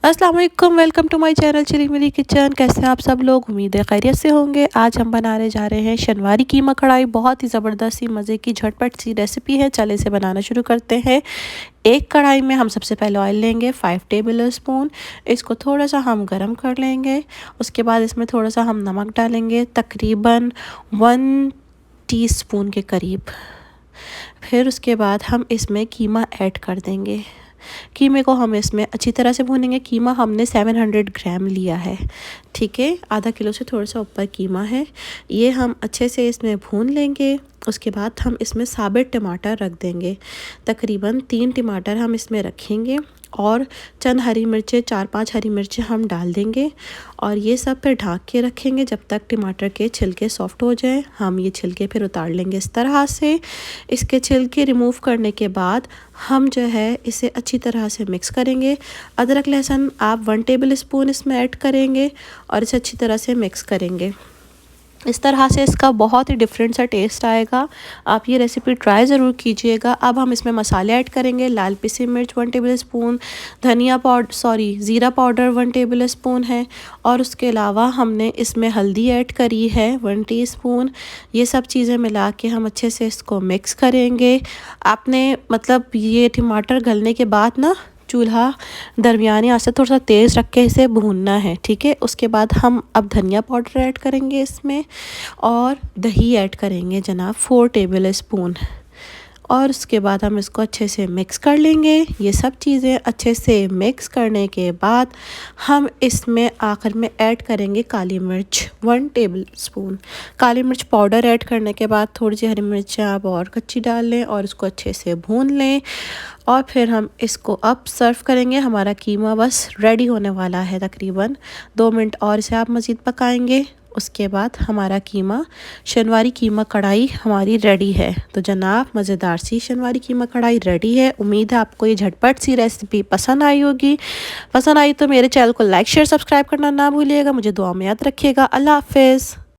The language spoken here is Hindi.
अस्सलाम वालेकुम, welcome to my channel chilli Mili kitchen. कैसे हैं आप सब लोग? उम्मीद है खैरियत से होंगे। आज हम बनाने जा रहे हैं शनवारी कीमा कढ़ाई। बहुत ही ज़बरदस्त सी मज़े की झटपट सी रेसिपी है। चले इसे बनाना शुरू करते हैं। एक कढ़ाई में हम सबसे पहले ऑयल लेंगे 5 टेबल स्पून। इसको थोड़ा सा हम गरम कर लेंगे। उसके बाद इसमें थोड़ा सा हम नमक डालेंगे, तकरीबन 1 टीस्पून के करीब। फिर उसके बाद हम इसमें कीमा ऐड कर देंगे। कीमे को हम इसमें अच्छी तरह से भूनेंगे। कीमा हमने 700 ग्राम लिया है, ठीक है, आधा किलो से थोड़ा सा ऊपर कीमा है। ये हम अच्छे से इसमें भून लेंगे। उसके बाद हम इसमें साबित टमाटर रख देंगे, तकरीबन 3 टमाटर हम इसमें रखेंगे और चंद हरी मिर्चें, 4-5 हरी मिर्चें हम डाल देंगे और ये सब फिर ढक के रखेंगे जब तक टमाटर के छिलके सॉफ्ट हो जाए। हम ये छिलके फिर उतार लेंगे इस तरह से। इसके छिलके रिमूव करने के बाद हम जो है इसे अच्छी तरह से मिक्स करेंगे। अदरक लहसुन आप 1 टेबल स्पून इसमें ऐड करेंगे और इसे अच्छी तरह से मिक्स करेंगे। इस तरह से इसका बहुत ही डिफरेंट सा टेस्ट आएगा। आप ये रेसिपी ट्राई ज़रूर कीजिएगा। अब हम इसमें मसाले ऐड करेंगे। लाल पिसी मिर्च 1 टेबल स्पून, ज़ीरा पाउडर 1 टेबल स्पून है और उसके अलावा हमने इसमें हल्दी ऐड करी है 1 टीस्पून। ये सब चीज़ें मिला के हम अच्छे से इसको मिक्स करेंगे। आपने मतलब ये टमाटर गलने के बाद ना चूल्हा दरमियानी आंच से थोड़ा सा तेज़ रख के इसे भूनना है, ठीक है। उसके बाद हम अब धनिया पाउडर ऐड करेंगे इसमें और दही ऐड करेंगे जनाब 4 टेबल स्पून और उसके बाद हम इसको अच्छे से मिक्स कर लेंगे। ये सब चीज़ें अच्छे से मिक्स करने के बाद हम इसमें आखिर में ऐड करेंगे काली मिर्च 1 टेबल स्पून। काली मिर्च पाउडर ऐड करने के बाद थोड़ी सी हरी मिर्चें आप और कच्ची डाल लें और इसको अच्छे से भून लें और फिर हम इसको अब सर्व करेंगे। हमारा कीमा बस रेडी होने वाला है, तकरीबन 2 मिनट और इसे आप मज़ीद पकाएंगे। उसके बाद हमारा कीमा शनवारी कीमा कढ़ाई हमारी रेडी है। तो जनाब मज़ेदार सी शनवारी कीमा कढ़ाई रेडी है। उम्मीद है आपको ये झटपट सी रेसिपी पसंद आई होगी। पसंद आई तो मेरे चैनल को लाइक शेयर सब्सक्राइब करना ना भूलिएगा। मुझे दुआ में याद रखिएगा। अल्लाह हाफ़िज़।